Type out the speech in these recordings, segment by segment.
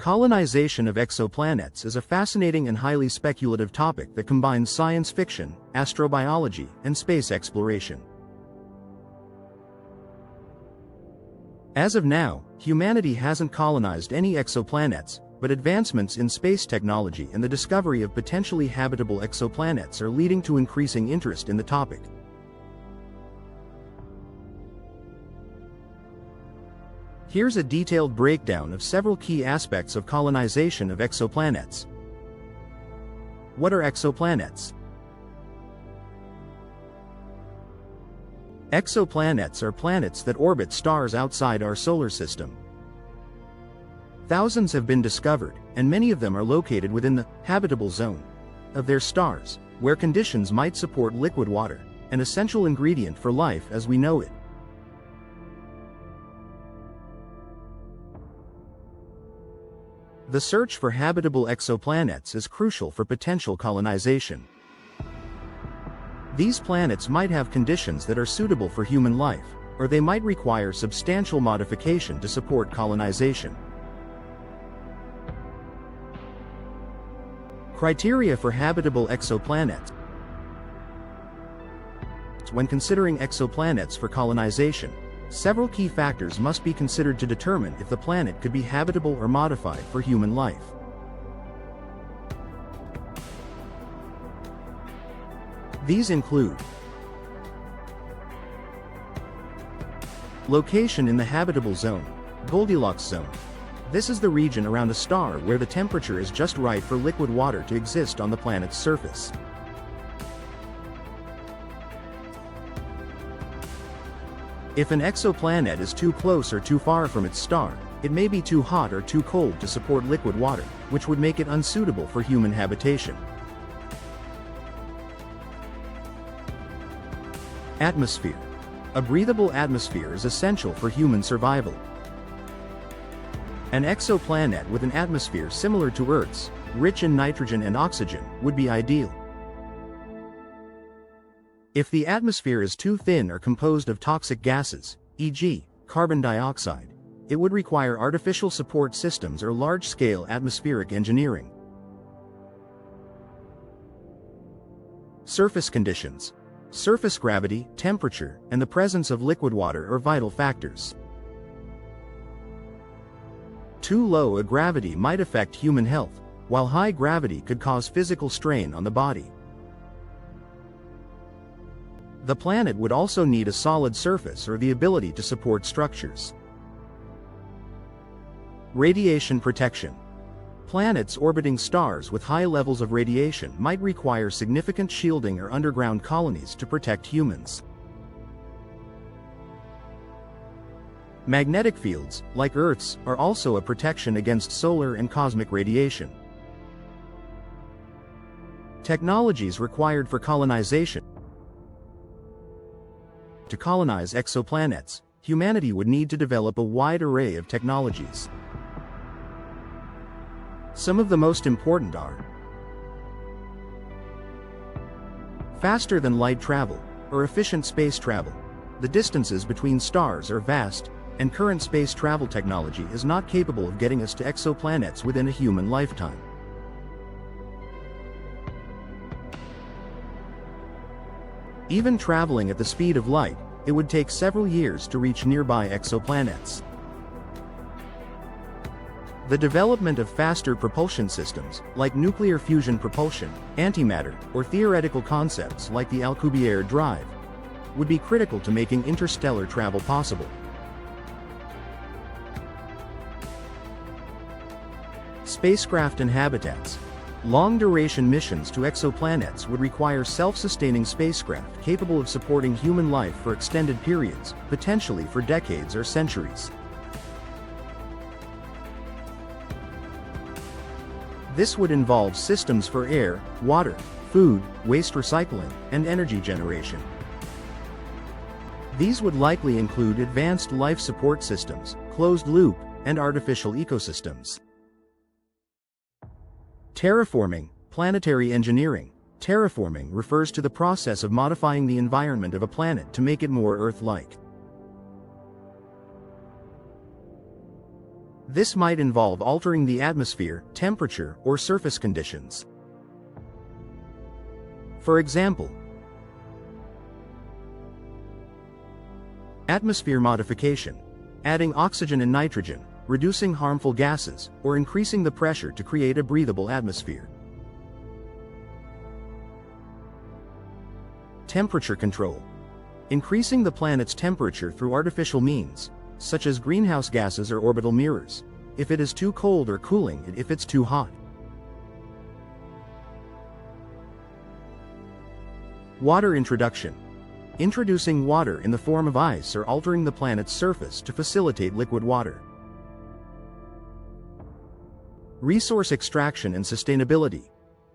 Colonization of exoplanets is a fascinating and highly speculative topic that combines science fiction, astrobiology, and space exploration. As of now, humanity hasn't colonized any exoplanets, but advancements in space technology and the discovery of potentially habitable exoplanets are leading to increasing interest in the topic. Here's a detailed breakdown of several key aspects of colonization of exoplanets. What are exoplanets? Exoplanets are planets that orbit stars outside our solar system. Thousands have been discovered, and many of them are located within the habitable zone of their stars, where conditions might support liquid water, an essential ingredient for life as we know it. The search for habitable exoplanets is crucial for potential colonization. These planets might have conditions that are suitable for human life, or they might require substantial modification to support colonization. Criteria for habitable exoplanets. When considering exoplanets for colonization, several key factors must be considered to determine if the planet could be habitable or modified for human life. These include location in the habitable zone, Goldilocks zone. This is the region around a star where the temperature is just right for liquid water to exist on the planet's surface. If an exoplanet is too close or too far from its star, it may be too hot or too cold to support liquid water, which would make it unsuitable for human habitation. Atmosphere. A breathable atmosphere is essential for human survival. An exoplanet with an atmosphere similar to Earth's, rich in nitrogen and oxygen, would be ideal. If the atmosphere is too thin or composed of toxic gases, e.g., carbon dioxide, it would require artificial support systems or large-scale atmospheric engineering. Surface conditions. Surface gravity, temperature, and the presence of liquid water are vital factors. Too low a gravity might affect human health, while high gravity could cause physical strain on the body. The planet would also need a solid surface or the ability to support structures. Radiation protection. Planets orbiting stars with high levels of radiation might require significant shielding or underground colonies to protect humans. Magnetic fields, like Earth's, are also a protection against solar and cosmic radiation. Technologies required for colonization. To colonize exoplanets, humanity would need to develop a wide array of technologies. Some of the most important are faster than light travel, or efficient space travel. The distances between stars are vast, and current space travel technology is not capable of getting us to exoplanets within a human lifetime. Even traveling at the speed of light, it would take several years to reach nearby exoplanets. The development of faster propulsion systems, like nuclear fusion propulsion, antimatter, or theoretical concepts like the Alcubierre drive, would be critical to making interstellar travel possible. Spacecraft and habitats. Long-duration missions to exoplanets would require self-sustaining spacecraft capable of supporting human life for extended periods, potentially for decades or centuries. This would involve systems for air, water, food, waste recycling, and energy generation. These would likely include advanced life support systems, closed-loop, and artificial ecosystems. Terraforming, planetary engineering. Terraforming refers to the process of modifying the environment of a planet to make it more Earth-like. This might involve altering the atmosphere, temperature, or surface conditions. For example, atmosphere modification, adding oxygen and nitrogen, reducing harmful gases, or increasing the pressure to create a breathable atmosphere. Temperature control, increasing the planet's temperature through artificial means, such as greenhouse gases or orbital mirrors, if it is too cold, or cooling it if it's too hot. Water introduction, introducing water in the form of ice or altering the planet's surface to facilitate liquid water. Resource extraction and sustainability.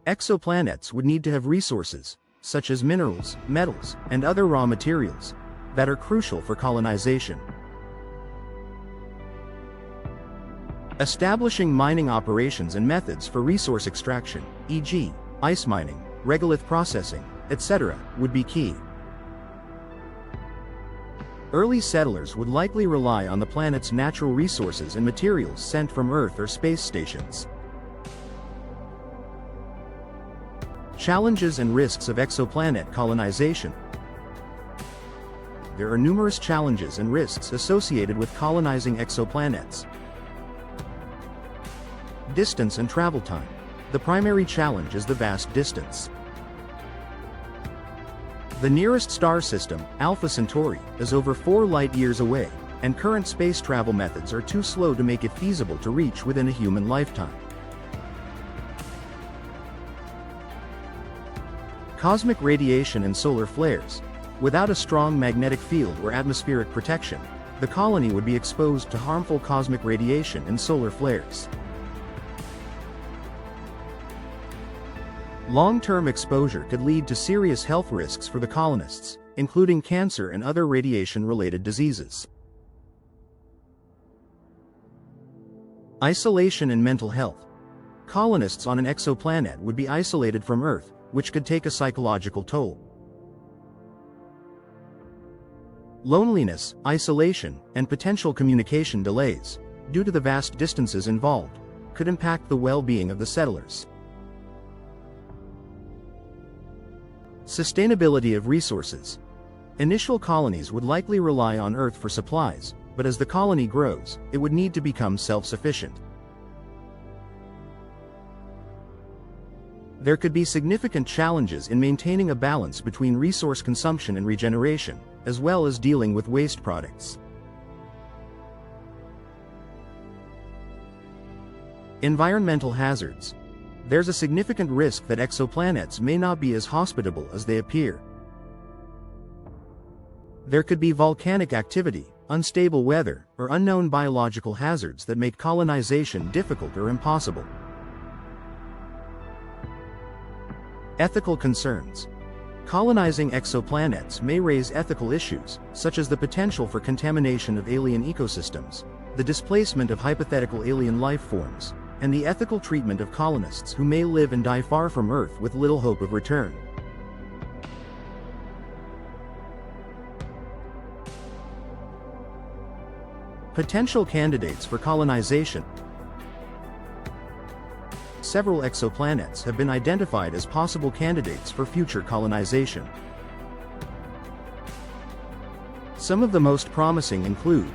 Exoplanets would need to have resources, such as minerals, metals, and other raw materials, that are crucial for colonization. Establishing mining operations and methods for resource extraction, e.g., ice mining, regolith processing, etc., would be key. Early settlers would likely rely on the planet's natural resources and materials sent from Earth or space stations. Challenges and risks of exoplanet colonization. There are numerous challenges and risks associated with colonizing exoplanets. Distance and travel time. The primary challenge is the vast distance. The nearest star system, Alpha Centauri, is over 4 light-years away, and current space travel methods are too slow to make it feasible to reach within a human lifetime. Cosmic radiation and solar flares. Without a strong magnetic field or atmospheric protection, the colony would be exposed to harmful cosmic radiation and solar flares. Long-term exposure could lead to serious health risks for the colonists, including cancer and other radiation-related diseases. Isolation and mental health. Colonists on an exoplanet would be isolated from Earth, which could take a psychological toll. Loneliness, isolation, and potential communication delays, due to the vast distances involved, could impact the well-being of the settlers. Sustainability of resources. Initial colonies would likely rely on Earth for supplies, but as the colony grows, it would need to become self-sufficient. There could be significant challenges in maintaining a balance between resource consumption and regeneration, as well as dealing with waste products. Environmental hazards. There's a significant risk that exoplanets may not be as hospitable as they appear. There could be volcanic activity, unstable weather, or unknown biological hazards that make colonization difficult or impossible. Ethical concerns. Colonizing exoplanets may raise ethical issues, such as the potential for contamination of alien ecosystems, the displacement of hypothetical alien life forms, and the ethical treatment of colonists who may live and die far from Earth with little hope of return. Potential candidates for colonization. Several exoplanets have been identified as possible candidates for future colonization. Some of the most promising include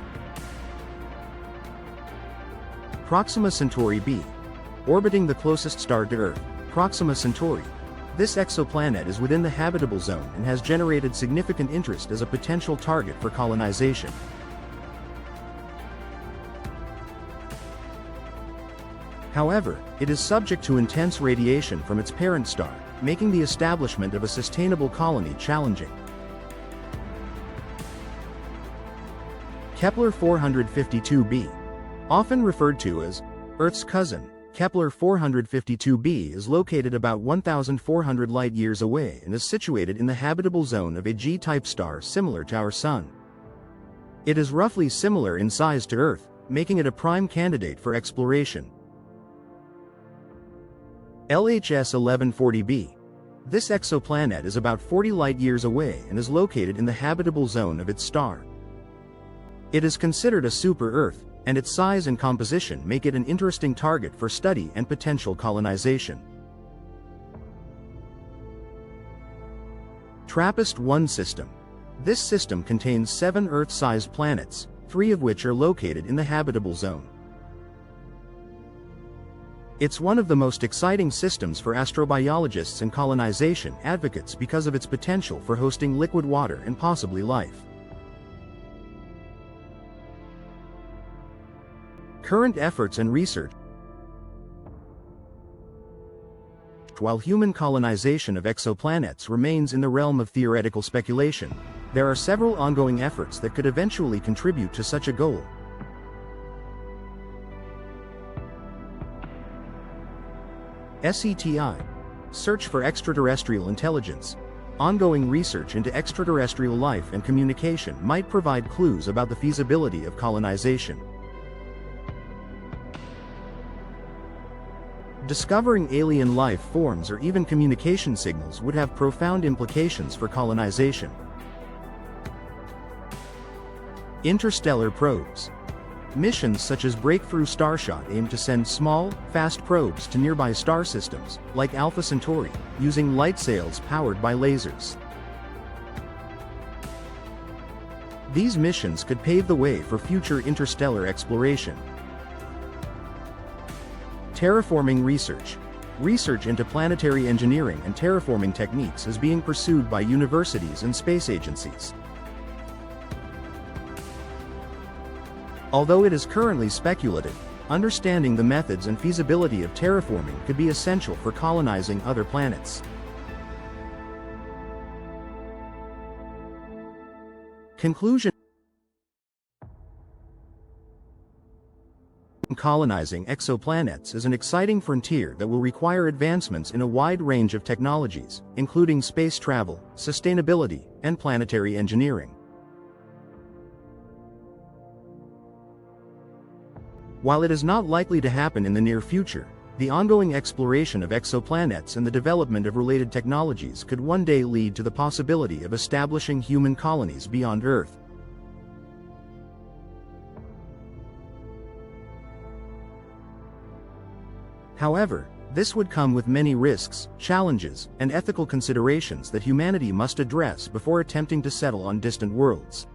Proxima Centauri b, orbiting the closest star to Earth, Proxima Centauri. This exoplanet is within the habitable zone and has generated significant interest as a potential target for colonization. However, it is subject to intense radiation from its parent star, making the establishment of a sustainable colony challenging. Kepler 452b. Often referred to as Earth's cousin, Kepler 452b is located about 1,400 light-years away and is situated in the habitable zone of a G-type star similar to our Sun. It is roughly similar in size to Earth, making it a prime candidate for exploration. LHS 1140b. This exoplanet is about 40 light-years away and is located in the habitable zone of its star. It is considered a super-Earth, and its size and composition make it an interesting target for study and potential colonization. TRAPPIST-1 system. This system contains 7 Earth-sized planets, 3 of which are located in the habitable zone. It's one of the most exciting systems for astrobiologists and colonization advocates because of its potential for hosting liquid water and possibly life. Current efforts and research. While human colonization of exoplanets remains in the realm of theoretical speculation, there are several ongoing efforts that could eventually contribute to such a goal. SETI. Search for extraterrestrial intelligence. Ongoing research into extraterrestrial life and communication might provide clues about the feasibility of colonization. Discovering alien life forms or even communication signals would have profound implications for colonization. Interstellar probes. Missions such as Breakthrough Starshot aim to send small, fast probes to nearby star systems, like Alpha Centauri, using light sails powered by lasers. These missions could pave the way for future interstellar exploration. Terraforming research. Research into planetary engineering and terraforming techniques is being pursued by universities and space agencies. Although it is currently speculative, understanding the methods and feasibility of terraforming could be essential for colonizing other planets. Conclusion. Colonizing exoplanets is an exciting frontier that will require advancements in a wide range of technologies, including space travel, sustainability, and planetary engineering. While it is not likely to happen in the near future, the ongoing exploration of exoplanets and the development of related technologies could one day lead to the possibility of establishing human colonies beyond Earth. However, this would come with many risks, challenges, and ethical considerations that humanity must address before attempting to settle on distant worlds.